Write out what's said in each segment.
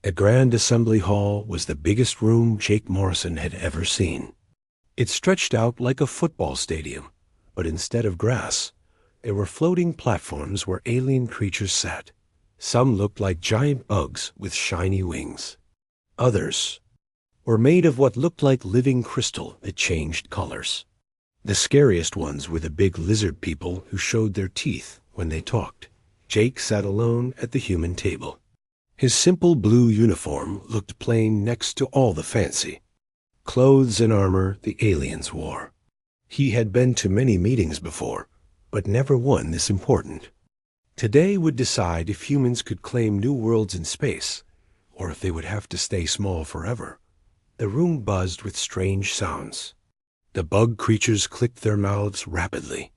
The Grand Assembly Hall was the biggest room Jake Morrison had ever seen. It stretched out like a football stadium, but instead of grass, there were floating platforms where alien creatures sat. Some looked like giant bugs with shiny wings. Others were made of what looked like living crystal that changed colors. The scariest ones were the big lizard people who showed their teeth when they talked. Jake sat alone at the human table. His simple blue uniform looked plain next to all the fancy clothes and armor the aliens wore. He had been to many meetings before, but never one this important. Today would decide if humans could claim new worlds in space, or if they would have to stay small forever. The room buzzed with strange sounds. The bug creatures clicked their mouths rapidly.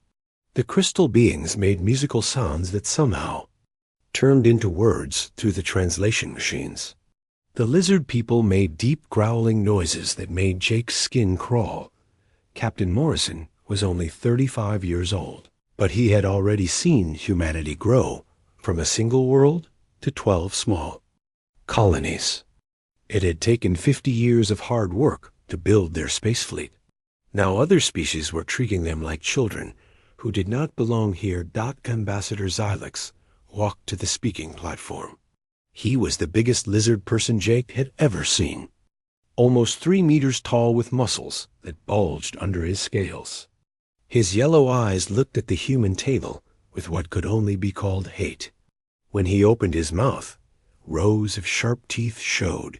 The crystal beings made musical sounds that somehow turned into words through the translation machines. The lizard people made deep growling noises that made Jake's skin crawl. Captain Morrison was only 35 years old, but he had already seen humanity grow from a single world to 12 small colonies. It had taken 50 years of hard work to build their space fleet. Now other species were treating them like children who did not belong here. Ambassador Xylex walked to the speaking platform. He was the biggest lizard person Jake had ever seen, almost 3 meters tall with muscles that bulged under his scales. His yellow eyes looked at the human table with what could only be called hate. When he opened his mouth, rows of sharp teeth showed.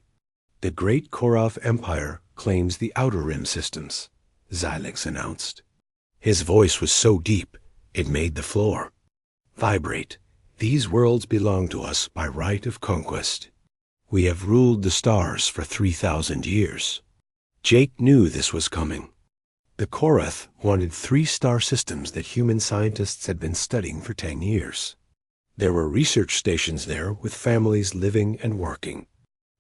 The Great Korath Empire claims the Outer Rim systems, Xylex announced. His voice was so deep, it made the floor vibrate. These worlds belong to us by right of conquest. We have ruled the stars for 3,000 years. Jake knew this was coming. The Korath wanted 3 star systems that human scientists had been studying for 10 years. There were research stations there with families living and working.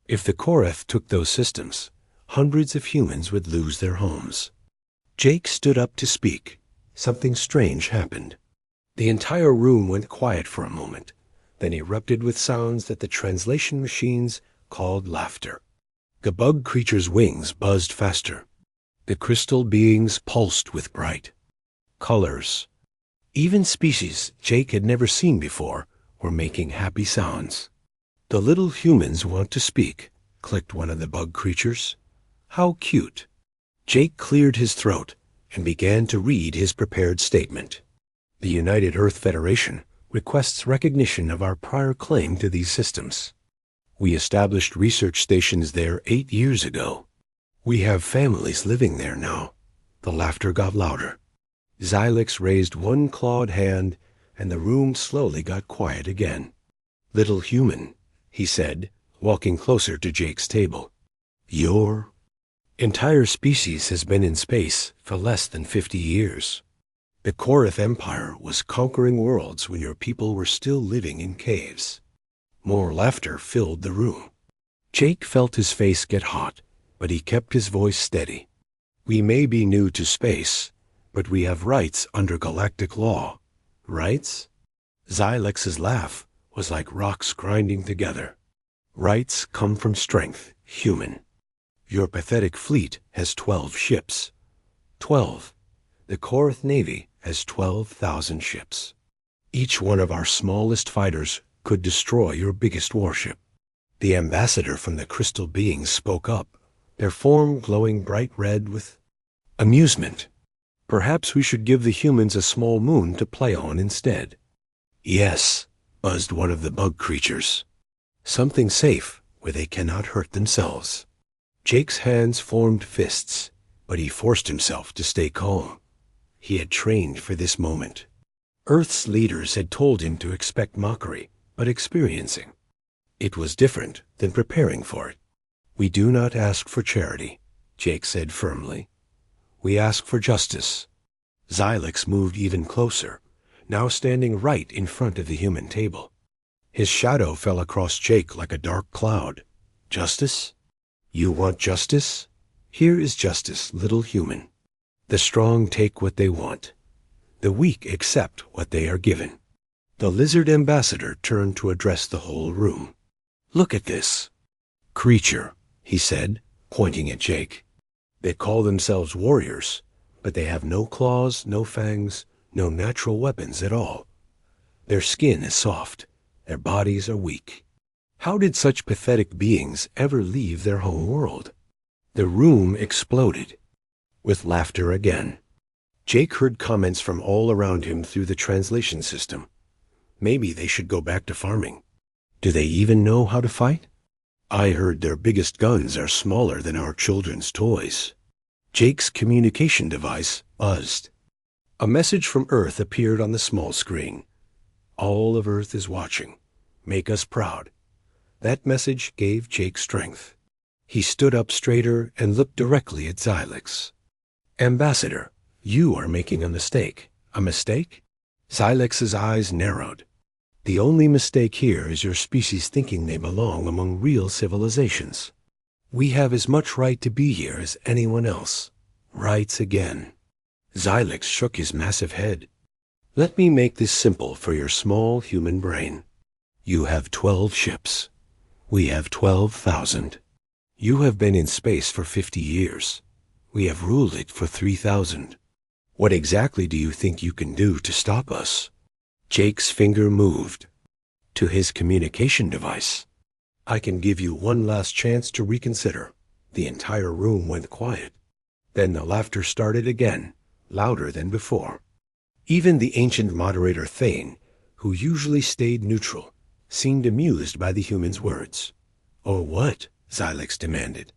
If the Korath took those systems, hundreds of humans would lose their homes. Jake stood up to speak. Something strange happened. The entire room went quiet for a moment, then erupted with sounds that the translation machines called laughter. The bug creature's wings buzzed faster. The crystal beings pulsed with bright colors. Even species Jake had never seen before were making happy sounds. "The little humans want to speak," clicked one of the bug creatures. "How cute." Jake cleared his throat and began to read his prepared statement. The United Earth Federation requests recognition of our prior claim to these systems. We established research stations there 8 years ago. We have families living there now. The laughter got louder. Xylex raised one clawed hand, and the room slowly got quiet again. "Little human," he said, walking closer to Jake's table. "Your entire species has been in space for less than 50 years. The Korath Empire was conquering worlds when your people were still living in caves." More laughter filled the room. Jake felt his face get hot, but he kept his voice steady. "We may be new to space, but we have rights under galactic law." "Rights?" Xylex's laugh was like rocks grinding together. "Rights come from strength, human. Your pathetic fleet has 12 ships. 12. The Korath Navy has 12,000 ships. Each one of our smallest fighters could destroy your biggest warship." The ambassador from the crystal beings spoke up, their form glowing bright red with amusement. "Perhaps we should give the humans a small moon to play on instead." "Yes," buzzed one of the bug creatures. "Something safe where they cannot hurt themselves." Jake's hands formed fists, but he forced himself to stay calm. He had trained for this moment. Earth's leaders had told him to expect mockery, but experiencing it was different than preparing for it. "We do not ask for charity," Jake said firmly. "We ask for justice." Xylex moved even closer, now standing right in front of the human table. His shadow fell across Jake like a dark cloud. "Justice? You want justice? Here is justice, little human. The strong take what they want. The weak accept what they are given." The lizard ambassador turned to address the whole room. "Look at this." creature," he said, pointing at Jake. "They call themselves warriors, but they have no claws, no fangs, no natural weapons at all. Their skin is soft, their bodies are weak. How did such pathetic beings ever leave their home world?" The room exploded with laughter again. Jake heard comments from all around him through the translation system. Maybe they should go back to farming. Do they even know how to fight? I heard their biggest guns are smaller than our children's toys. Jake's communication device buzzed. A message from Earth appeared on the small screen. "All of Earth is watching. Make us proud." That message gave Jake strength. He stood up straighter and looked directly at Xylex. "Ambassador, you are making a mistake." "A mistake?" Xylex's eyes narrowed. "The only mistake here is your species thinking they belong among real civilizations. We have as much right to be here as anyone else." Rights again. Xylex shook his massive head. "Let me make this simple for your small human brain. You have 12 ships. We have 12,000. You have been in space for 50 years. We have ruled it for 3,000. What exactly do you think you can do to stop us?" Jake's finger moved to his communication device. "I can give you one last chance to reconsider." The entire room went quiet. Then the laughter started again, louder than before. Even the ancient moderator Thane, who usually stayed neutral, seemed amused by the human's words. "Oh, what?" Xylex demanded.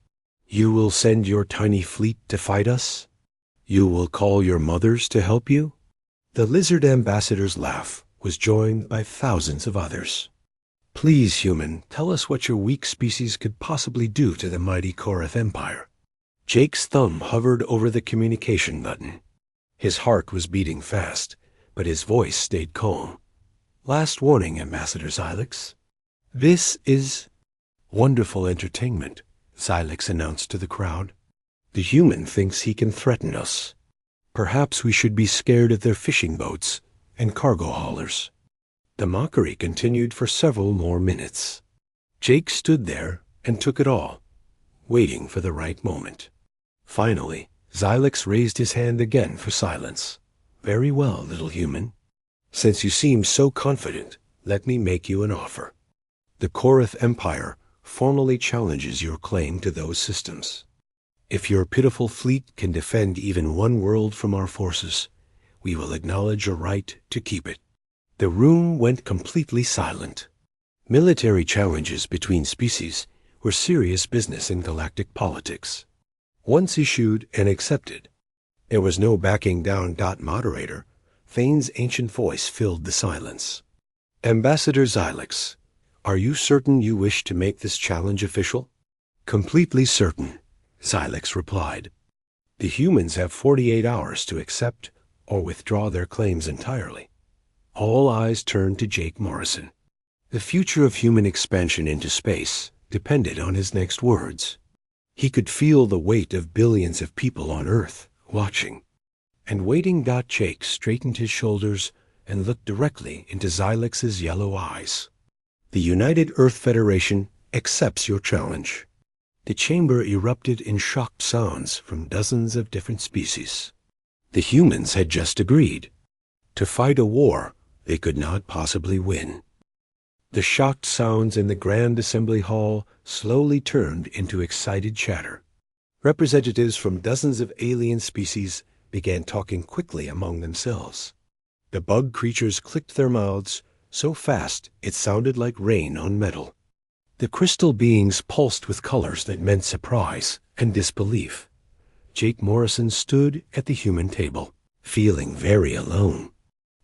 "You will send your tiny fleet to fight us? You will call your mothers to help you?" The lizard ambassador's laugh was joined by thousands of others. "Please, human, tell us what your weak species could possibly do to the mighty Korath Empire." Jake's thumb hovered over the communication button. His heart was beating fast, but his voice stayed calm. "Last warning, Ambassador Xylex. This is wonderful entertainment," Xylex announced to the crowd. "The human thinks he can threaten us. Perhaps we should be scared of their fishing boats and cargo haulers." The mockery continued for several more minutes. Jake stood there and took it all, waiting for the right moment. Finally, Xylex raised his hand again for silence. "Very well, little human. Since you seem so confident, let me make you an offer. The Korath Empire formally challenges your claim to those systems. If your pitiful fleet can defend even one world from our forces, we will acknowledge your right to keep it." The room went completely silent. Military challenges between species were serious business in galactic politics. Once issued and accepted, there was no backing down. Moderator Thane's ancient voice filled the silence. "Ambassador Xylex, are you certain you wish to make this challenge official?" "Completely certain," Xylex replied. "The humans have 48 hours to accept or withdraw their claims entirely." All eyes turned to Jake Morrison. The future of human expansion into space depended on his next words. He could feel the weight of billions of people on Earth watching and waiting. Jake straightened his shoulders and looked directly into Xylex's yellow eyes. "The United Earth Federation accepts your challenge." The chamber erupted in shocked sounds from dozens of different species. The humans had just agreed to fight a war they could not possibly win. The shocked sounds in the Grand Assembly Hall slowly turned into excited chatter. Representatives from dozens of alien species began talking quickly among themselves. The bug creatures clicked their mouths so fast it sounded like rain on metal. The crystal beings pulsed with colors that meant surprise and disbelief. Jake Morrison stood at the human table, feeling very alone.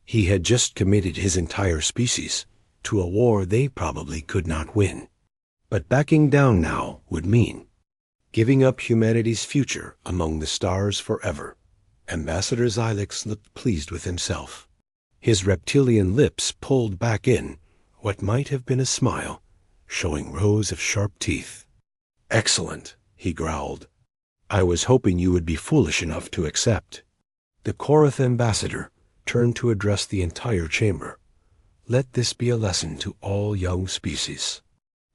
He had just committed his entire species to a war they probably could not win. But backing down now would mean giving up humanity's future among the stars forever. Ambassador Xylex looked pleased with himself. His reptilian lips pulled back in what might have been a smile, showing rows of sharp teeth. "Excellent," he growled. "I was hoping you would be foolish enough to accept." The Korath ambassador turned to address the entire chamber. "Let this be a lesson to all young species.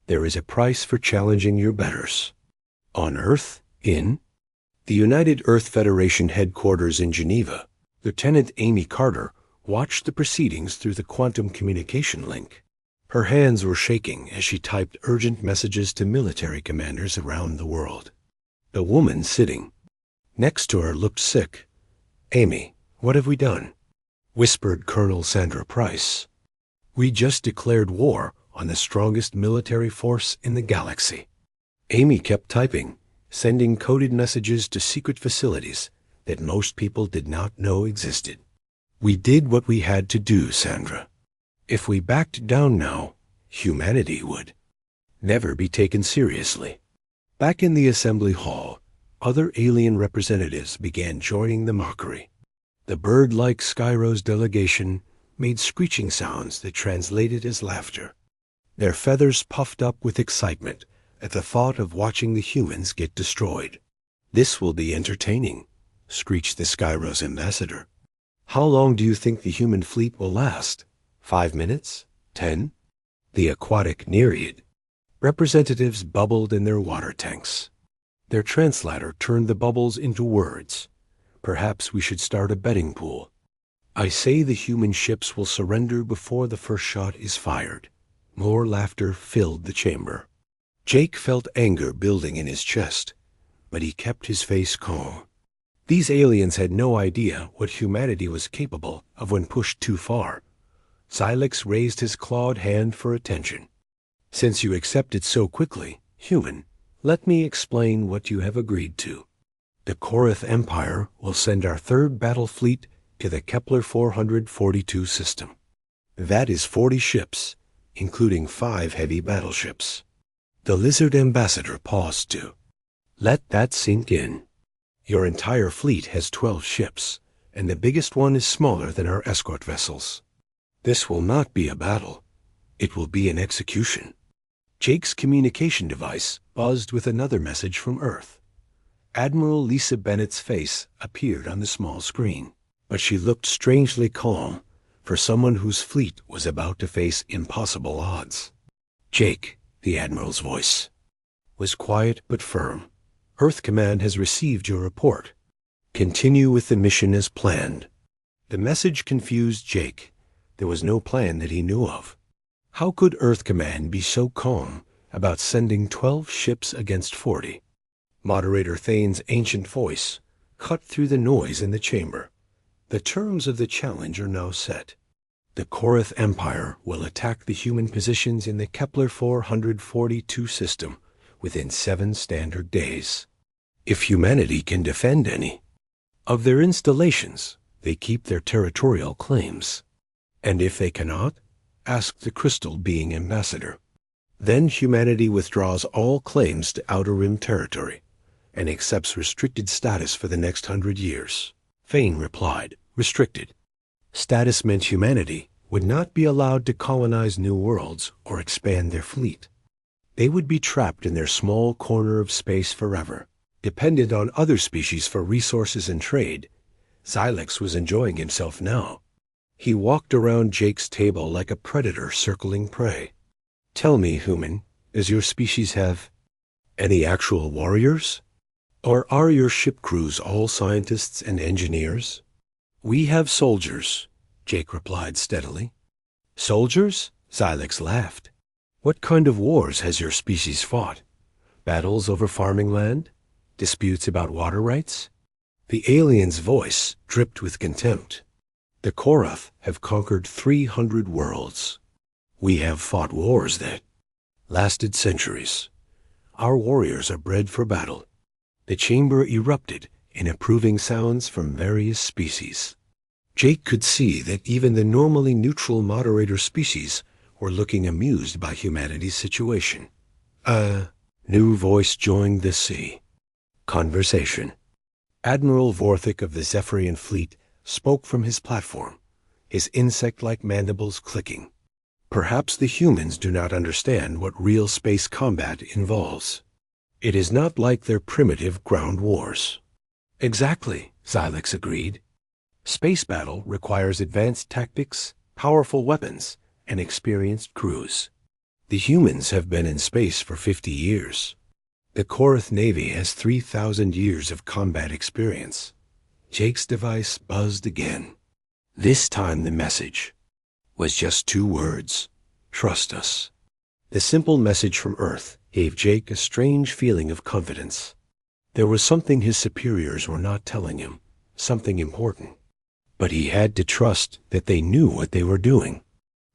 There is a price for challenging your betters. On Earth, in the United Earth Federation headquarters in Geneva, Lieutenant Amy Carter watched the proceedings through the quantum communication link. Her hands were shaking as she typed urgent messages to military commanders around the world. The woman sitting next to her looked sick. "Amy, what have we done?" whispered Colonel Sandra Price. "We just declared war on the strongest military force in the galaxy." Amy kept typing, sending coded messages to secret facilities that most people did not know existed. "We did what we had to do, Sandra. If we backed down now, humanity would never be taken seriously." Back in the assembly hall, other alien representatives began joining the mockery. The bird-like Skyrose delegation made screeching sounds that translated as laughter. Their feathers puffed up with excitement at the thought of watching the humans get destroyed. "This will be entertaining," screeched the Skyrose ambassador. "How long do you think the human fleet will last? 5 minutes? 10? The aquatic Nereid representatives bubbled in their water tanks. Their translator turned the bubbles into words. "Perhaps we should start a betting pool. I say the human ships will surrender before the first shot is fired." More laughter filled the chamber. Jake felt anger building in his chest, but he kept his face calm. These aliens had no idea what humanity was capable of when pushed too far. Silex raised his clawed hand for attention. "Since you accepted so quickly, human, let me explain what you have agreed to. The Korath Empire will send our third battle fleet to the Kepler 442 system. That is 40 ships, including 5 heavy battleships." The lizard ambassador paused to let that sink in. "Your entire fleet has 12 ships, and the biggest one is smaller than our escort vessels. This will not be a battle. It will be an execution." Jake's communication device buzzed with another message from Earth. Admiral Lisa Bennett's face appeared on the small screen, but she looked strangely calm for someone whose fleet was about to face impossible odds. "Jake," the Admiral's voice was quiet but firm. "Earth Command has received your report. Continue with the mission as planned." The message confused Jake. There was no plan that he knew of. How could Earth Command be so calm about sending 12 ships against 40? Moderator Thane's ancient voice cut through the noise in the chamber. "The terms of the challenge are now set. The Korath Empire will attack the human positions in the Kepler 442 system within 7 standard days. If humanity can defend any of their installations, they keep their territorial claims. And if they cannot, ask the Crystal Being Ambassador. Then humanity withdraws all claims to Outer Rim territory and accepts restricted status for the next 100 years. Thane replied, "Restricted status meant humanity would not be allowed to colonize new worlds or expand their fleet. They would be trapped in their small corner of space forever, dependent on other species for resources and trade." Silex was enjoying himself now. He walked around Jake's table like a predator circling prey. "Tell me, human, does your species have any actual warriors? Or are your ship crews all scientists and engineers?" "We have soldiers," Jake replied steadily. "Soldiers?" Silex laughed. "What kind of wars has your species fought? Battles over farming land? Disputes about water rights?" The alien's voice dripped with contempt. "The Korath have conquered 300 worlds. We have fought wars that lasted centuries. Our warriors are bred for battle." The chamber erupted in approving sounds from various species. Jake could see that even the normally neutral moderator species were looking amused by humanity's situation. A new voice joined the sea. Conversation. Admiral Vorthik of the Zephyrian Fleet spoke from his platform, his insect-like mandibles clicking. "Perhaps the humans do not understand what real space combat involves. It is not like their primitive ground wars." "Exactly," Silex agreed. "Space battle requires advanced tactics, powerful weapons, and experienced crews. The humans have been in space for 50 years. The Korath Navy has 3,000 years of combat experience. Jake's device buzzed again. This time the message was just 2 words. Trust us. The simple message from Earth gave Jake a strange feeling of confidence. There was something his superiors were not telling him, something important. But he had to trust that they knew what they were doing.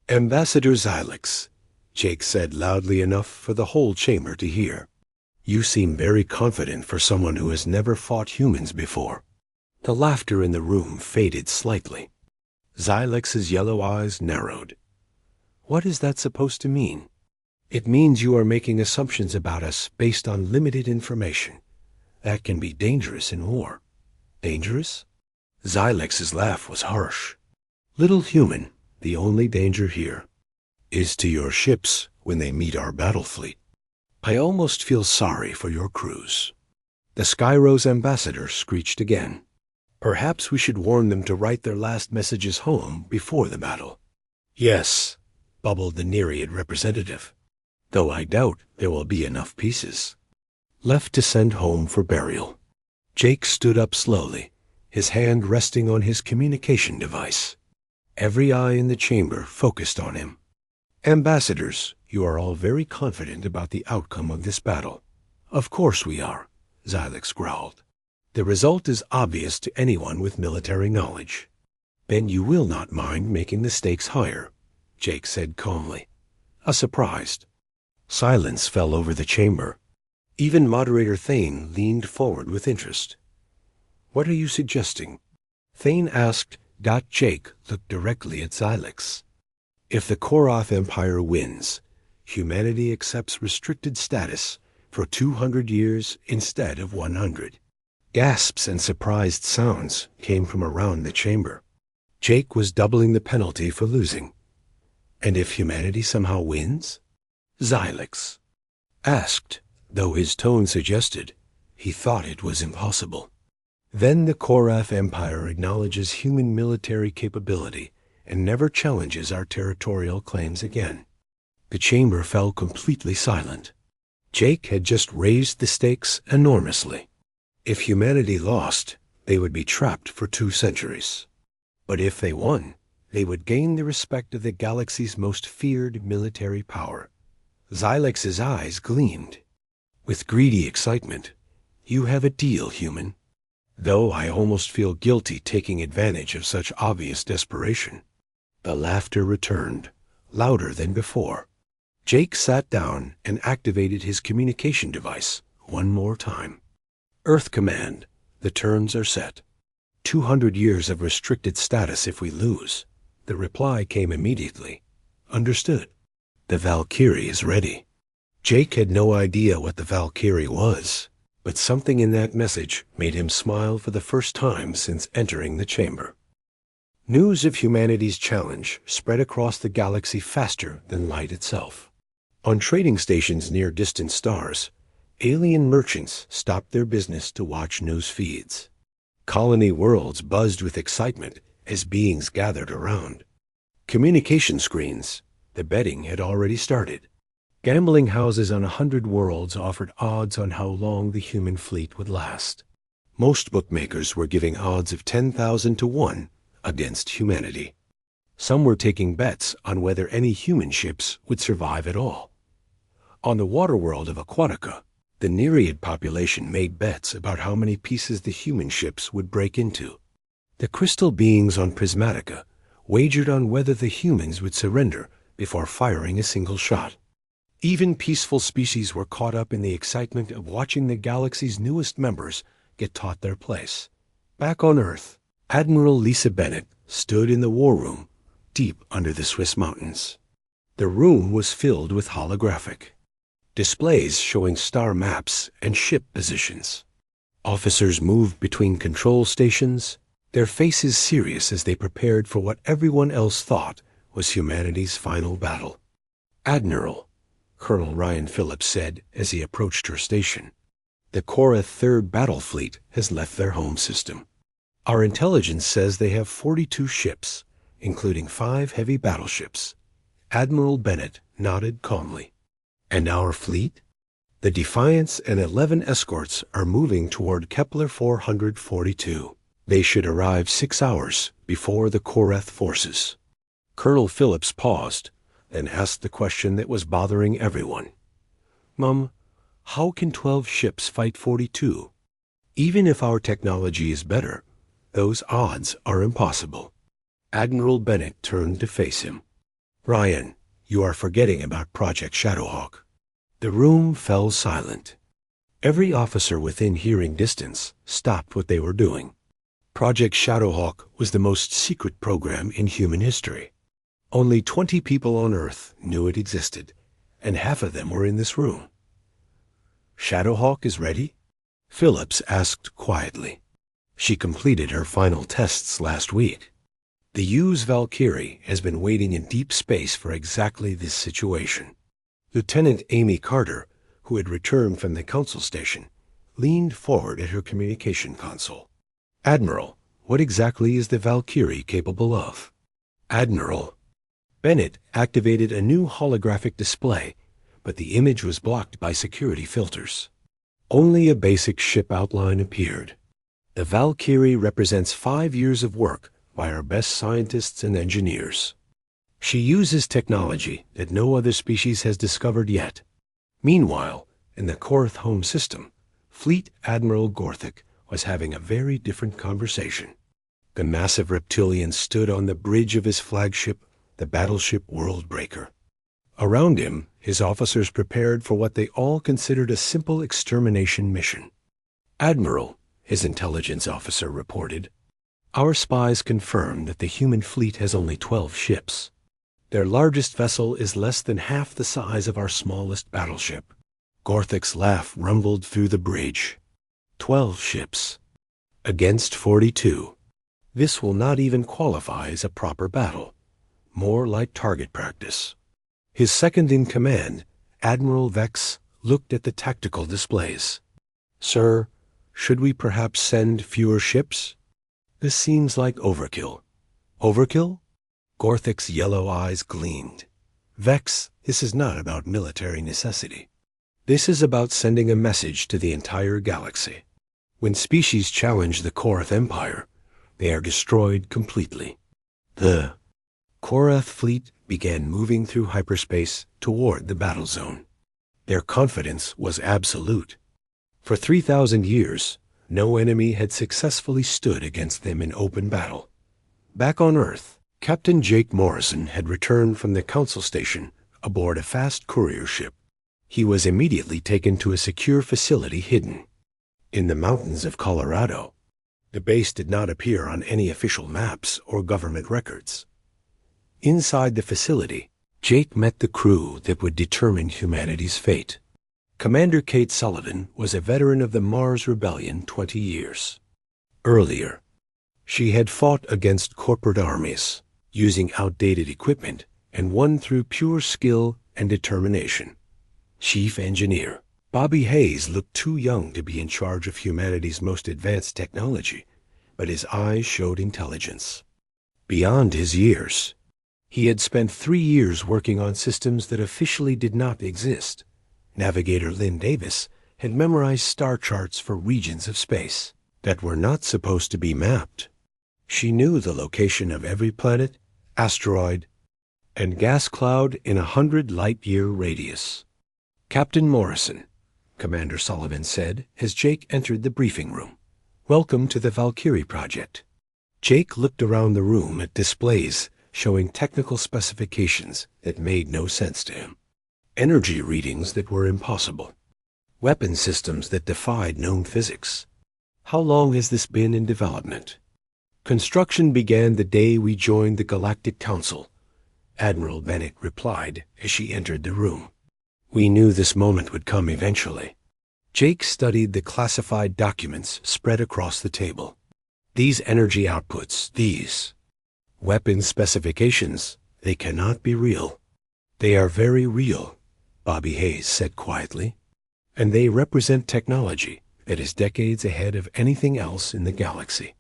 Ambassador Xylix, Jake said loudly enough for the whole chamber to hear. You seem very confident for someone who has never fought humans before. The laughter in the room faded slightly. Xylix's yellow eyes narrowed. What is that supposed to mean? It means you are making assumptions about us based on limited information. That can be dangerous in war. Dangerous? Xylix's laugh was harsh. Little human, the only danger here is to your ships when they meet our battle fleet. I almost feel sorry for your crews. The Skyro's ambassador screeched again. Perhaps we should warn them to write their last messages home before the battle. Yes, bubbled the Nereid representative, though I doubt there will be enough pieces left to send home for burial. Jake stood up slowly, his hand resting on his communication device. Every eye in the chamber focused on him. Ambassadors, you are all very confident about the outcome of this battle. Of course we are, Xylix growled. The result is obvious to anyone with military knowledge. Then you will not mind making the stakes higher, Jake said calmly. Surprised. Silence fell over the chamber. Even Moderator Thane leaned forward with interest. What are you suggesting? Thane asked. Jake looked directly at Xylix. If the Korath Empire wins, humanity accepts restricted status for 200 years instead of 100. Gasps and surprised sounds came from around the chamber. Jake was doubling the penalty for losing. And if humanity somehow wins? Xylix asked, though his tone suggested he thought it was impossible. Then the Korath Empire acknowledges human military capability and never challenges our territorial claims again. The chamber fell completely silent. Jake had just raised the stakes enormously. If humanity lost, they would be trapped for 2 centuries. But if they won, they would gain the respect of the galaxy's most feared military power. Xylix's eyes gleamed with greedy excitement. You have a deal, human. Though I almost feel guilty taking advantage of such obvious desperation. The laughter returned, louder than before. Jake sat down and activated his communication device one more time. Earth Command, the turns are set. 200 years of restricted status if we lose. The reply came immediately. Understood. The Valkyrie is ready. Jake had no idea what the Valkyrie was, but something in that message made him smile for the first time since entering the chamber. News of humanity's challenge spread across the galaxy faster than light itself. On trading stations near distant stars, alien merchants stopped their business to watch news feeds. Colony worlds buzzed with excitement as beings gathered around. Communication screens, the betting had already started. Gambling houses on 100 worlds offered odds on how long the human fleet would last. Most bookmakers were giving odds of 10,000 to 1 against humanity. Some were taking bets on whether any human ships would survive at all. On the water world of Aquatica, the Nereid population made bets about how many pieces the human ships would break into. The crystal beings on Prismatica wagered on whether the humans would surrender before firing a single shot. Even peaceful species were caught up in the excitement of watching the galaxy's newest members get taught their place. Back on Earth, Admiral Lisa Bennett stood in the war room, deep under the Swiss mountains. The room was filled with holographic displays showing star maps and ship positions. Officers moved between control stations, their faces serious as they prepared for what everyone else thought was humanity's final battle. Admiral, Colonel Ryan Phillips said as he approached her station, the Korath 3rd Battle Fleet has left their home system. Our intelligence says they have 42 ships, including 5 heavy battleships. Admiral Bennett nodded calmly. And our fleet? The Defiance and 11 escorts are moving toward Kepler 442. They should arrive 6 hours before the Koreth forces. Colonel Phillips paused, then asked the question that was bothering everyone. Mum, how can 12 ships fight 42? Even if our technology is better, those odds are impossible. Admiral Bennett turned to face him. Ryan, you are forgetting about Project Shadowhawk. The room fell silent. Every officer within hearing distance stopped what they were doing. Project Shadowhawk was the most secret program in human history. Only 20 people on Earth knew it existed, and half of them were in this room. Shadowhawk is ready? Phillips asked quietly. She completed her final tests last week. The U's Valkyrie has been waiting in deep space for exactly this situation. Lieutenant Amy Carter, who had returned from the council station, leaned forward at her communication console. Admiral, what exactly is the Valkyrie capable of? Admiral. Bennett activated a new holographic display, but the image was blocked by security filters. Only a basic ship outline appeared. The Valkyrie represents 5 years of work by our best scientists and engineers. She uses technology that no other species has discovered yet. Meanwhile, in the Koreth home system, Fleet Admiral Gorthic was having a very different conversation. The massive reptilian stood on the bridge of his flagship, the battleship Worldbreaker. Around him, his officers prepared for what they all considered a simple extermination mission. Admiral, his intelligence officer reported, our spies confirmed that the human fleet has only 12 ships. Their largest vessel is less than half the size of our smallest battleship. Gorthic's laugh rumbled through the bridge. 12 ships. Against 42. This will not even qualify as a proper battle. More like target practice. His second-in-command, Admiral Vex, looked at the tactical displays. Sir, should we perhaps send fewer ships? This seems like overkill. Overkill? Gorthic's yellow eyes gleamed. Vex, this is not about military necessity. This is about sending a message to the entire galaxy. When species challenge the Koreth Empire, they are destroyed completely. The Koreth fleet began moving through hyperspace toward the battle zone. Their confidence was absolute. For 3,000 years, no enemy had successfully stood against them in open battle. Back on Earth, Captain Jake Morrison had returned from the council station aboard a fast courier ship. He was immediately taken to a secure facility hidden in the mountains of Colorado. The base did not appear on any official maps or government records. Inside the facility, Jake met the crew that would determine humanity's fate. Commander Kate Sullivan was a veteran of the Mars Rebellion 20 years. Earlier, she had fought against corporate armies, using outdated equipment, and won through pure skill and determination. Chief Engineer Bobby Hayes looked too young to be in charge of humanity's most advanced technology, but his eyes showed intelligence. Beyond his years, he had spent 3 years working on systems that officially did not exist. Navigator Lynn Davis had memorized star charts for regions of space that were not supposed to be mapped. She knew the location of every planet, asteroid, and gas cloud in 100 light-year radius. Captain Morrison, Commander Sullivan said as Jake entered the briefing room. Welcome to the Valkyrie project. Jake looked around the room at displays showing technical specifications that made no sense to him. Energy readings that were impossible. Weapon systems that defied known physics. How long has this been in development? Construction began the day we joined the Galactic Council, Admiral Bennett replied as she entered the room. We knew this moment would come eventually. Jake studied the classified documents spread across the table. These energy outputs, these weapon specifications, they cannot be real. They are very real, Bobby Hayes said quietly, and they represent technology that is decades ahead of anything else in the galaxy.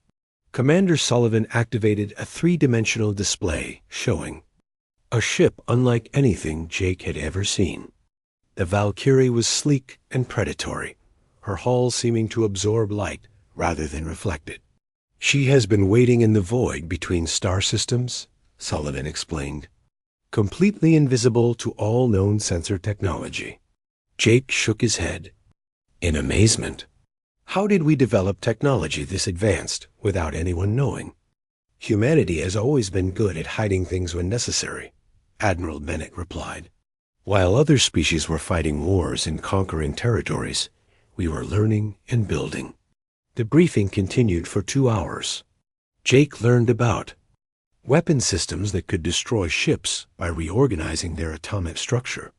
Commander Sullivan activated a 3-dimensional display showing A ship unlike anything Jake had ever seen. The Valkyrie was sleek and predatory, her hull seeming to absorb light rather than reflect it. "She has been waiting in the void between star systems," Sullivan explained, "completely invisible to all known sensor technology." Jake shook his head in amazement. How did we develop technology this advanced without anyone knowing? "Humanity has always been good at hiding things when necessary," Admiral Bennett replied. "While other species were fighting wars and conquering territories, we were learning and building." The briefing continued for 2 hours. Jake learned about weapon systems that could destroy ships by reorganizing their atomic structure,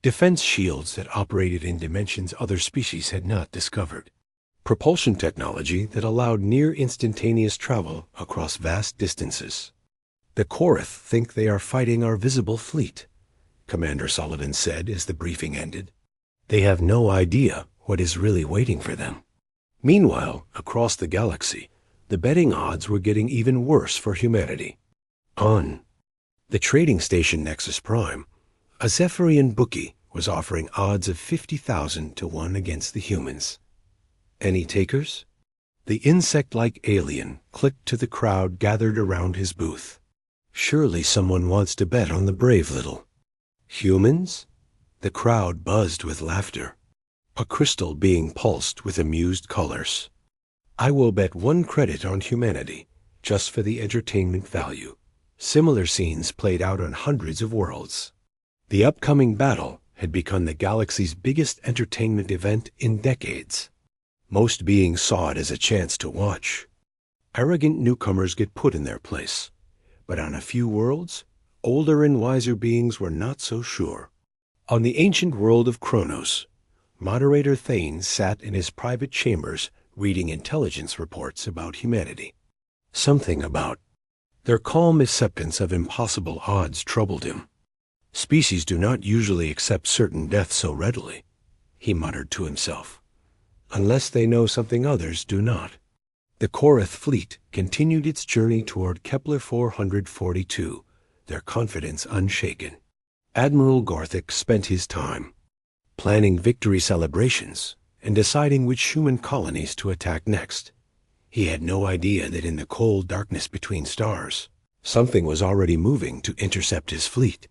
defense shields that operated in dimensions other species had not discovered, propulsion technology that allowed near-instantaneous travel across vast distances. "The Korath think they are fighting our visible fleet," Commander Sullivan said as the briefing ended. "They have no idea what is really waiting for them." Meanwhile, across the galaxy, the betting odds were getting even worse for humanity. On the trading station Nexus Prime, a Zephyrian bookie was offering odds of 50,000 to 1 against the humans. "Any takers?" The insect-like alien clicked to the crowd gathered around his booth. "Surely someone wants to bet on the brave little." "Humans?" The crowd buzzed with laughter, a crystal being pulsed with amused colors. "I will bet 1 credit on humanity, just for the entertainment value." Similar scenes played out on hundreds of worlds. The upcoming battle had become the galaxy's biggest entertainment event in decades. Most beings saw it as a chance to watch. Arrogant newcomers get put in their place, but on a few worlds, older and wiser beings were not so sure. On the ancient world of Kronos, Moderator Thane sat in his private chambers reading intelligence reports about humanity. Something about their calm acceptance of impossible odds troubled him. "Species do not usually accept certain death so readily," he muttered to himself, "unless they know something others do not." The Korath fleet continued its journey toward Kepler 442, their confidence unshaken. Admiral Gorthic spent his time planning victory celebrations and deciding which human colonies to attack next. He had no idea that in the cold darkness between stars, something was already moving to intercept his fleet.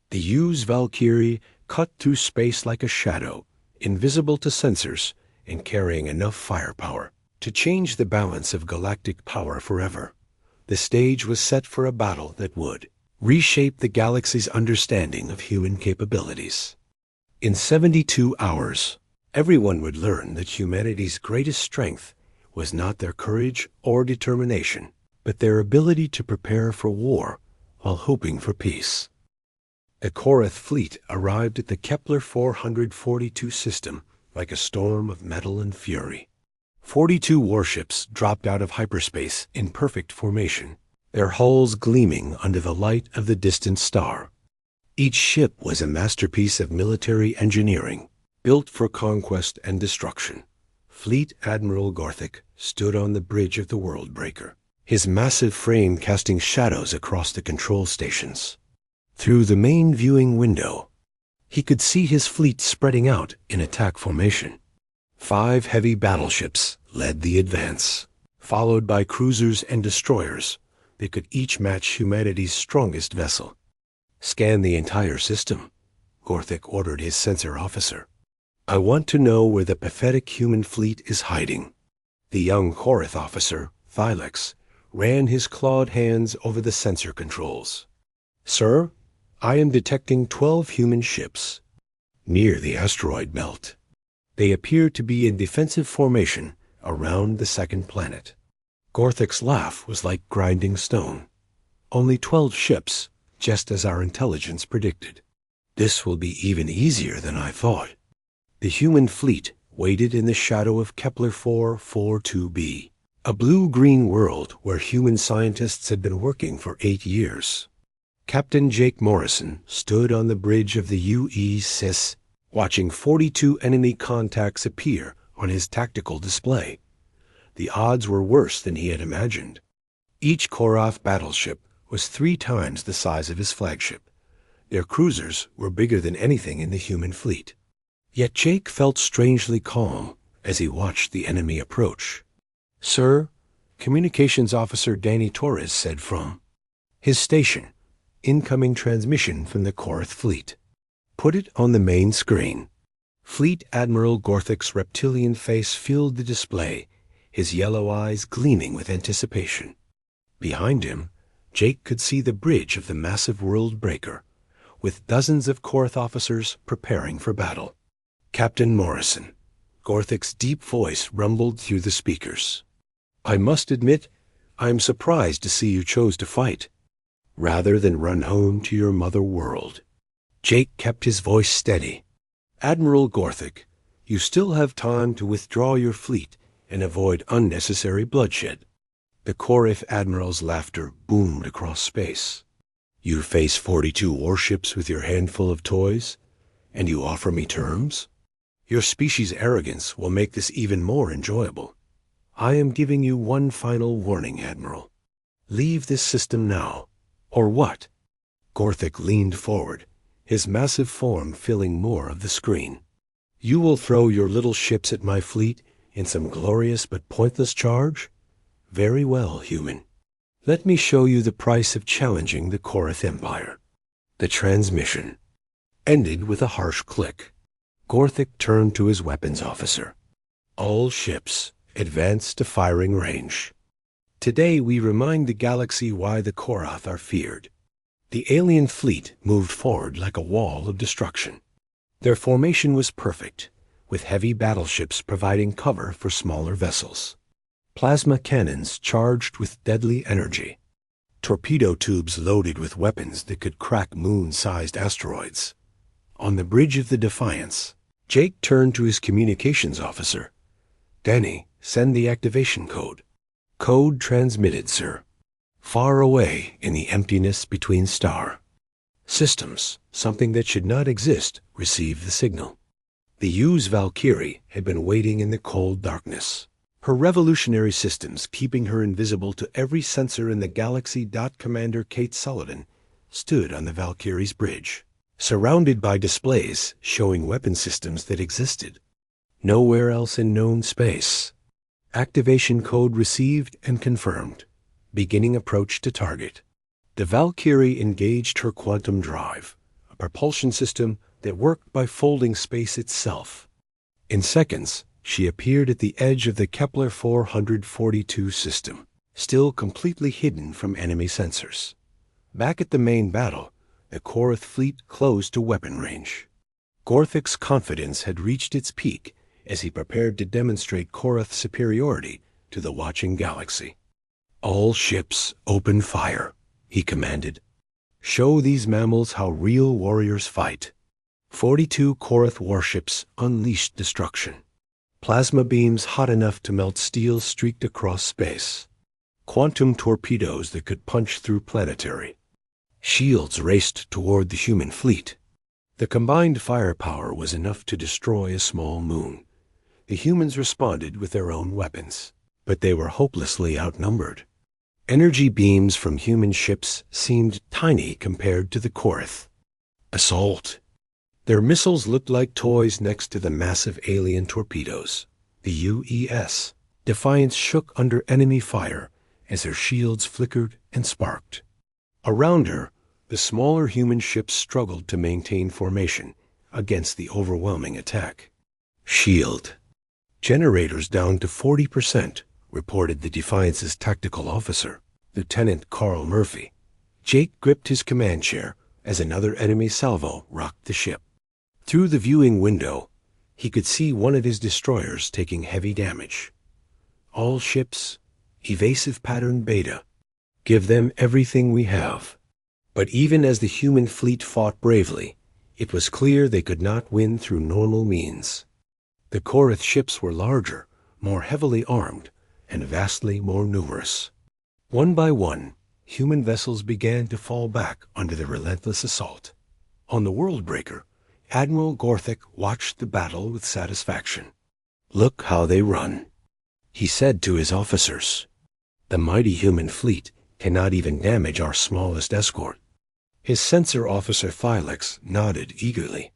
The U's Valkyrie cut through space like a shadow, invisible to sensors and carrying enough firepower to change the balance of galactic power forever. The stage was set for a battle that would reshape the galaxy's understanding of human capabilities. In 72 hours, everyone would learn that humanity's greatest strength was not their courage or determination, but their ability to prepare for war while hoping for peace. The Korath fleet arrived at the Kepler 442 system like a storm of metal and fury. 42 warships dropped out of hyperspace in perfect formation, their hulls gleaming under the light of the distant star. Each ship was a masterpiece of military engineering, built for conquest and destruction. Fleet Admiral Gorthic stood on the bridge of the World Breaker, his massive frame casting shadows across the control stations. Through the main viewing window, he could see his fleet spreading out in attack formation. 5 heavy battleships led the advance, followed by cruisers and destroyers that could each match humanity's strongest vessel. "Scan the entire system," Gorthic ordered his sensor officer. "I want to know where the pathetic human fleet is hiding." The young Korath officer, Thylex, ran his clawed hands over the sensor controls. "Sir, I am detecting 12 human ships near the asteroid belt. They appear to be in defensive formation around the second planet." Gorthic's laugh was like grinding stone. "Only 12 ships, just as our intelligence predicted. This will be even easier than I thought." The human fleet waited in the shadow of Kepler 442b, a blue-green world where human scientists had been working for 8 years. Captain Jake Morrison stood on the bridge of the UESIS, watching 42 enemy contacts appear on his tactical display. The odds were worse than he had imagined. Each Korath battleship was 3 times the size of his flagship, Their cruisers were bigger than anything in the human fleet. Yet Jake felt strangely calm as he watched the enemy approach. "Sir," Communications Officer Danny Torres said from his station, "Incoming transmission from the Korath fleet." "Put it on the main screen." Fleet Admiral Gorthic's reptilian face filled the display, his yellow eyes gleaming with anticipation. Behind him, Jake could see the bridge of the massive world breaker, with dozens of Korath officers preparing for battle. "Captain Morrison," Gorthic's deep voice rumbled through the speakers. "I must admit, I am surprised to see you chose to fight, rather than run home to your mother world." Jake kept his voice steady. "Admiral Gorthic, you still have time to withdraw your fleet and avoid unnecessary bloodshed." The Korath Admiral's laughter boomed across space. "You face 42 warships with your handful of toys, and you offer me terms? Your species' arrogance will make this even more enjoyable. I am giving you one final warning, Admiral. Leave this system now, or what?" Gorthic leaned forward, his massive form filling more of the screen. "You will throw your little ships at my fleet in some glorious but pointless charge? Very well, human. Let me show you the price of challenging the Korath Empire." The transmission ended with a harsh click. Gorthic turned to his weapons officer. "All ships, advance to firing range. Today we remind the galaxy why the Korath are feared." The alien fleet moved forward like a wall of destruction. Their formation was perfect, with heavy battleships providing cover for smaller vessels. Plasma cannons charged with deadly energy. Torpedo tubes loaded with weapons that could crack moon-sized asteroids. On the bridge of the Defiance, Jake turned to his communications officer. "Danny, send the activation code." "Code transmitted, sir." Far away in the emptiness between star systems, something that should not exist received the signal. The U's Valkyrie had been waiting in the cold darkness, her revolutionary systems keeping her invisible to every sensor in the galaxy. Commander Kate Sullivan stood on the Valkyrie's bridge, surrounded by displays showing weapon systems that existed nowhere else in known space. Activation code received and confirmed. Beginning approach to target. The Valkyrie engaged her quantum drive, a propulsion system that worked by folding space itself. In seconds, she appeared at the edge of the Kepler 442 system, still completely hidden from enemy sensors. Back at the main battle, the Korath fleet closed to weapon range. Gorthic's confidence had reached its peak as he prepared to demonstrate Korath's superiority to the watching galaxy. "All ships open fire," he commanded. "Show these mammals how real warriors fight." 42 Korath warships unleashed destruction. Plasma beams hot enough to melt steel streaked across space. Quantum torpedoes that could punch through planetary shields raced toward the human fleet. The combined firepower was enough to destroy a small moon. The humans responded with their own weapons, but they were hopelessly outnumbered. Energy beams from human ships seemed tiny compared to the Korath assault. Their missiles looked like toys next to the massive alien torpedoes. The UES Defiance shook under enemy fire as her shields flickered and sparked. Around her, the smaller human ships struggled to maintain formation against the overwhelming attack. "Shield generators down to 40%, reported the Defiance's tactical officer, Lieutenant Carl Murphy. Jake gripped his command chair as another enemy salvo rocked the ship. Through the viewing window, he could see one of his destroyers taking heavy damage. "All ships, evasive pattern Beta. Give them everything we have." But even as the human fleet fought bravely, it was clear they could not win through normal means. The Korath ships were larger, more heavily armed, and vastly more numerous. One by one, human vessels began to fall back under the relentless assault. On the Worldbreaker, Admiral Gorthic watched the battle with satisfaction. "Look how they run," he said to his officers. "The mighty human fleet cannot even damage our smallest escort." His sensor officer Thylex nodded eagerly.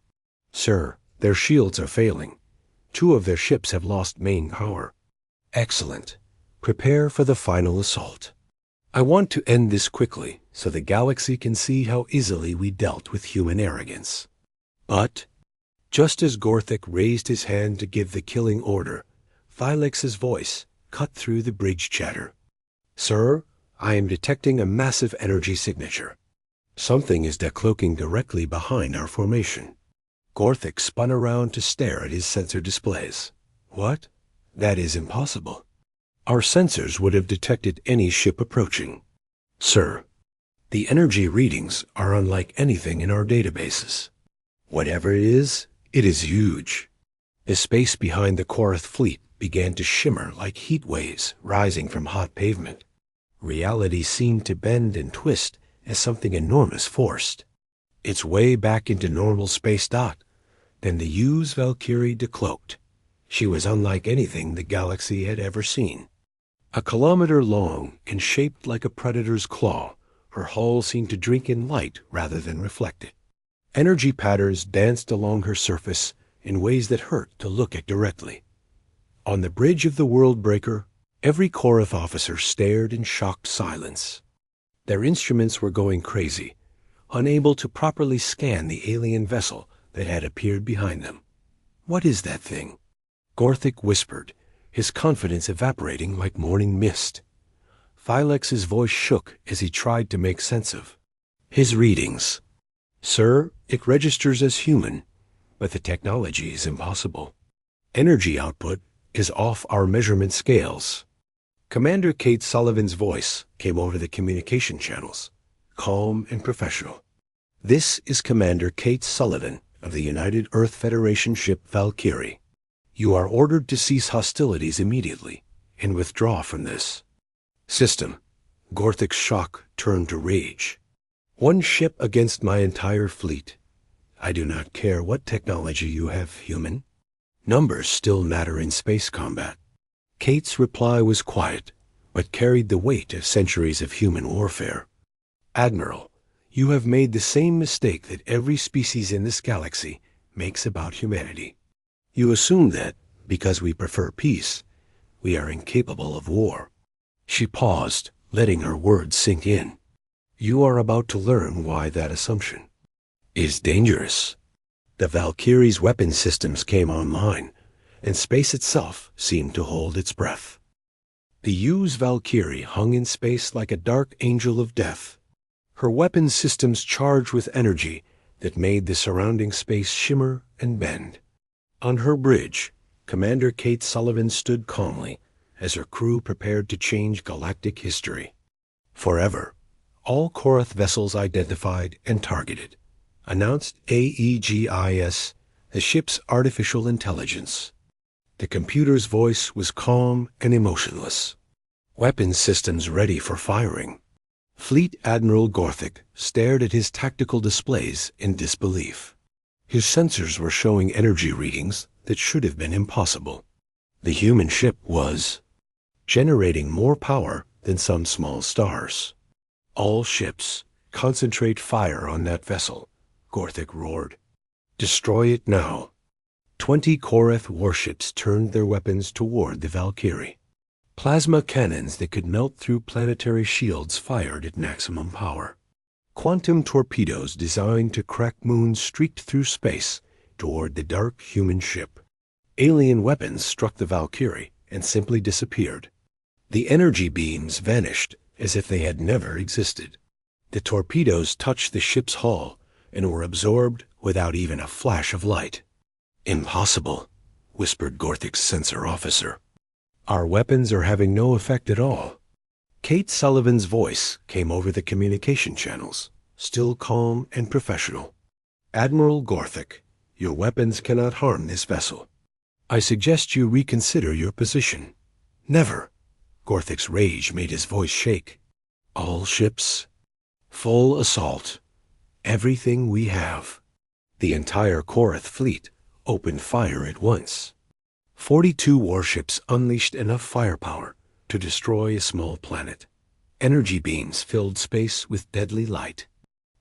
Sir, their shields are failing. 2 of their ships have lost main power. Excellent. Prepare for the final assault. I want to end this quickly so the galaxy can see how easily we dealt with human arrogance. But, just as Gorthic raised his hand to give the killing order, Thylex's voice cut through the bridge chatter. Sir, I am detecting a massive energy signature. Something is decloaking directly behind our formation. Gorthic spun around to stare at his sensor displays. What? That is impossible. Our sensors would have detected any ship approaching. Sir, the energy readings are unlike anything in our databases. Whatever it is huge. The space behind the Korath fleet began to shimmer like heat waves rising from hot pavement. Reality seemed to bend and twist as something enormous forced its way back into normal space. Then the U's Valkyrie decloaked. She was unlike anything the galaxy had ever seen. 1 kilometer long and shaped like a predator's claw, her hull seemed to drink in light rather than reflect it. Energy patterns danced along her surface in ways that hurt to look at directly. On the bridge of the World Breaker, every Korath officer stared in shocked silence. Their instruments were going crazy, unable to properly scan the alien vessel that had appeared behind them. What is that thing? Gorthic whispered, his confidence evaporating like morning mist. Thylex's voice shook as he tried to make sense of his readings. Sir, it registers as human, but the technology is impossible. Energy output is off our measurement scales. Commander Kate Sullivan's voice came over the communication channels, calm and professional. This is Commander Kate Sullivan of the United Earth Federation ship Valkyrie. You are ordered to cease hostilities immediately and withdraw from this system. Gorthic's shock turned to rage. 1 ship against my entire fleet. I do not care what technology you have, human. Numbers still matter in space combat. Kate's reply was quiet, but carried the weight of centuries of human warfare. Admiral, you have made the same mistake that every species in this galaxy makes about humanity. You assume that, because we prefer peace, we are incapable of war. She paused, letting her words sink in. You are about to learn why that assumption is dangerous. The Valkyrie's weapon systems came online, and space itself seemed to hold its breath. The U's Valkyrie hung in space like a dark angel of death, her weapon systems charged with energy that made the surrounding space shimmer and bend. On her bridge, Commander Kate Sullivan stood calmly as her crew prepared to change galactic history. Forever, all Korath vessels identified and targeted, announced AEGIS, the ship's artificial intelligence. The computer's voice was calm and emotionless. Weapons systems ready for firing. Fleet Admiral Gorthic stared at his tactical displays in disbelief. His sensors were showing energy readings that should have been impossible. The human ship was generating more power than some small stars. All ships, concentrate fire on that vessel, Gorthic roared. Destroy it now. 20 Korath warships turned their weapons toward the Valkyrie. Plasma cannons that could melt through planetary shields fired at maximum power. Quantum torpedoes designed to crack moons streaked through space toward the dark human ship. Alien weapons struck the Valkyrie and simply disappeared. The energy beams vanished as if they had never existed. The torpedoes touched the ship's hull and were absorbed without even a flash of light. Impossible, whispered Gorthic's sensor officer. Our weapons are having no effect at all. Kate Sullivan's voice came over the communication channels, still calm and professional. Admiral Gorthic, your weapons cannot harm this vessel. I suggest you reconsider your position. Never. Gorthic's rage made his voice shake. All ships. Full assault. Everything we have. The entire Korath fleet opened fire at once. 42 warships unleashed enough firepower to destroy a small planet. Energy beams filled space with deadly light.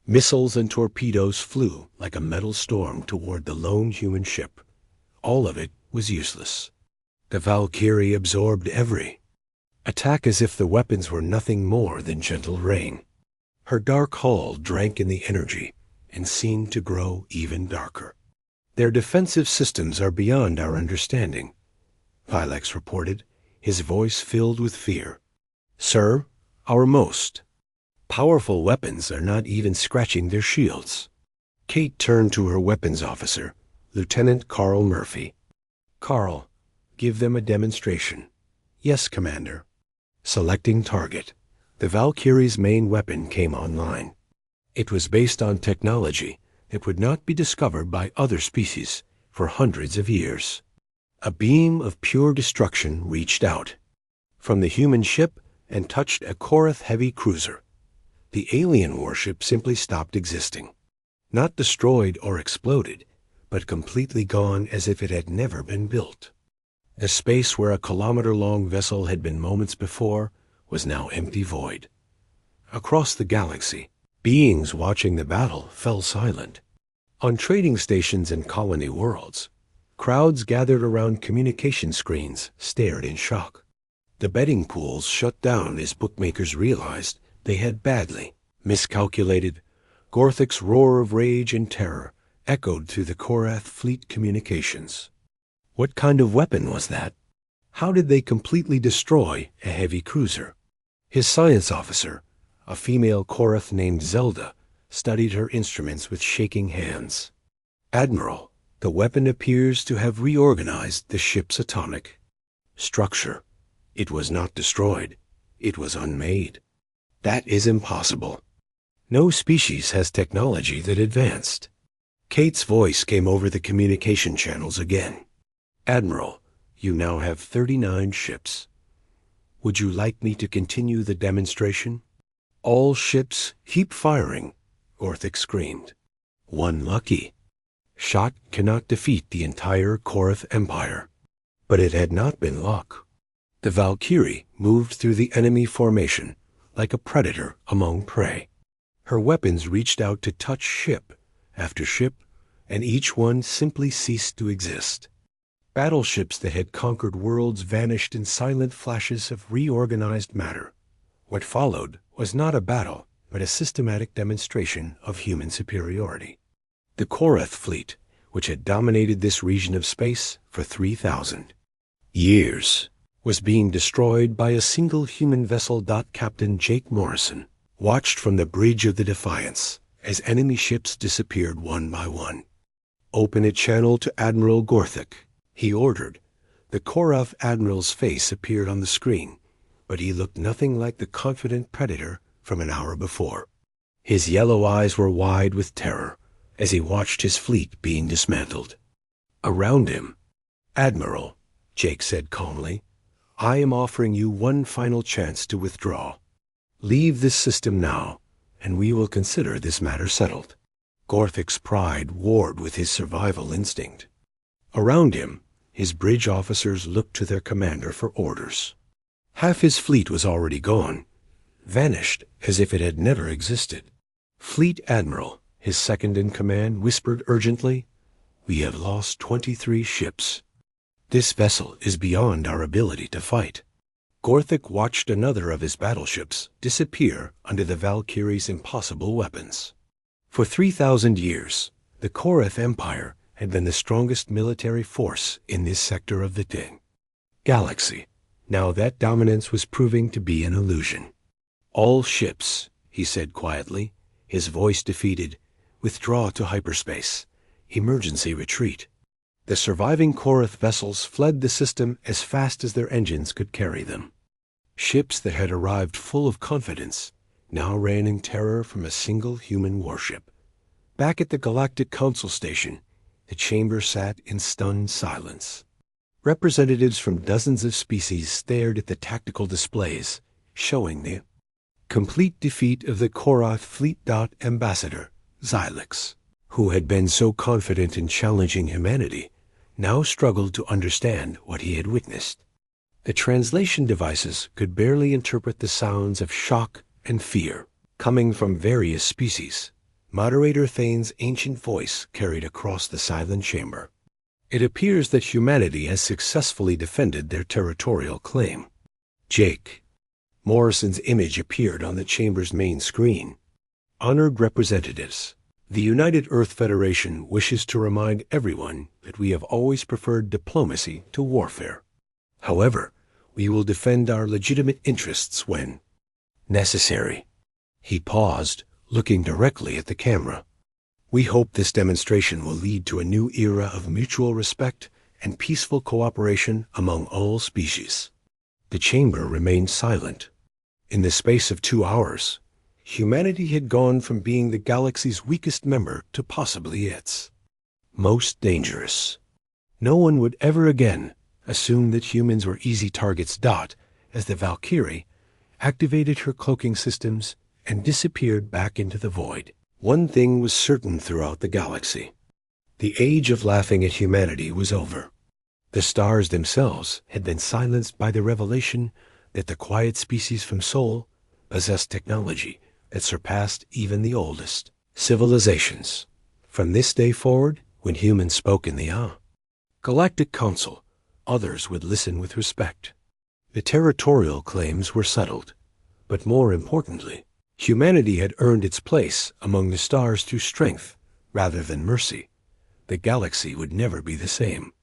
Missiles and torpedoes flew like a metal storm toward the lone human ship. All of it was useless. The Valkyrie absorbed every attack as if the weapons were nothing more than gentle rain. Her dark hull drank in the energy and seemed to grow even darker. Their defensive systems are beyond our understanding, Pilex reported, his voice filled with fear. Sir, our most powerful weapons are not even scratching their shields. Kate turned to her weapons officer, Lieutenant Carl Murphy. Carl, give them a demonstration. Yes, Commander. Selecting target. The Valkyrie's main weapon came online. It was based on technology that would not be discovered by other species for hundreds of years. A beam of pure destruction reached out from the human ship and touched a Korath heavy cruiser. The alien warship simply stopped existing. Not destroyed or exploded, but completely gone as if it had never been built. The space where a kilometer-long vessel had been moments before was now empty void. Across the galaxy, beings watching the battle fell silent. On trading stations and colony worlds, crowds gathered around communication screens stared in shock. The betting pools shut down as bookmakers realized they had badly miscalculated. Gorthic's roar of rage and terror echoed through the Korath fleet communications. What kind of weapon was that? How did they completely destroy a heavy cruiser? His science officer, a female Korath named Zelda, studied her instruments with shaking hands. Admiral, the weapon appears to have reorganized the ship's atomic structure. It was not destroyed. It was unmade. That is impossible. No species has technology that advanced. Kate's voice came over the communication channels again. Admiral, you now have 39 ships. Would you like me to continue the demonstration? All ships keep firing, Gorthic screamed. One lucky shot cannot defeat the entire Korath Empire. But it had not been luck. The Valkyrie moved through the enemy formation like a predator among prey. Her weapons reached out to touch ship after ship, and each one simply ceased to exist. Battleships that had conquered worlds vanished in silent flashes of reorganized matter. What followed was not a battle, but a systematic demonstration of human superiority. The Korath fleet, which had dominated this region of space for 3,000 years, was being destroyed by a single human vessel. Captain Jake Morrison watched from the bridge of the Defiance as enemy ships disappeared one by one. Open a channel to Admiral Gorthic, he ordered. The Korath admiral's face appeared on the screen, but he looked nothing like the confident predator from an hour before. His yellow eyes were wide with terror as he watched his fleet being dismantled. Around him, Admiral, Jake said calmly, I am offering you one final chance to withdraw. Leave this system now, and we will consider this matter settled. Gorthic's pride warred with his survival instinct. Around him, his bridge officers looked to their commander for orders. Half his fleet was already gone, vanished as if it had never existed. Fleet Admiral, his second-in-command, whispered urgently, We have lost 23 ships. This vessel is beyond our ability to fight. Gorthic watched another of his battleships disappear under the Valkyrie's impossible weapons. For 3,000 years, the Korath Empire had been the strongest military force in this sector of the galaxy. Now that dominance was proving to be an illusion. All ships, he said quietly, his voice defeated, withdraw to hyperspace. Emergency retreat. The surviving Korath vessels fled the system as fast as their engines could carry them. Ships that had arrived full of confidence now ran in terror from a single human warship. Back at the Galactic Council Station, the chamber sat in stunned silence. Representatives from dozens of species stared at the tactical displays, showing the complete defeat of the Korath fleet. Ambassador Xylix, who had been so confident in challenging humanity, now struggled to understand what he had witnessed. The translation devices could barely interpret the sounds of shock and fear coming from various species. Moderator Thane's ancient voice carried across the silent chamber. It appears that humanity has successfully defended their territorial claim. Jake. Morrison's image appeared on the chamber's main screen. Honored representatives. The United Earth Federation wishes to remind everyone that we have always preferred diplomacy to warfare. However, we will defend our legitimate interests when necessary. He paused, looking directly at the camera. We hope this demonstration will lead to a new era of mutual respect and peaceful cooperation among all species. The chamber remained silent. In the space of 2 hours, humanity had gone from being the galaxy's weakest member to possibly its most dangerous. No one would ever again assume that humans were easy targets. As the Valkyrie activated her cloaking systems and disappeared back into the void. One thing was certain throughout the galaxy. The age of laughing at humanity was over. The stars themselves had been silenced by the revelation that the quiet species from Sol possessed technology that surpassed even the oldest civilizations. From this day forward, when humans spoke in the Galactic Council, others would listen with respect. The territorial claims were settled, but more importantly, humanity had earned its place among the stars through strength rather than mercy. The galaxy would never be the same.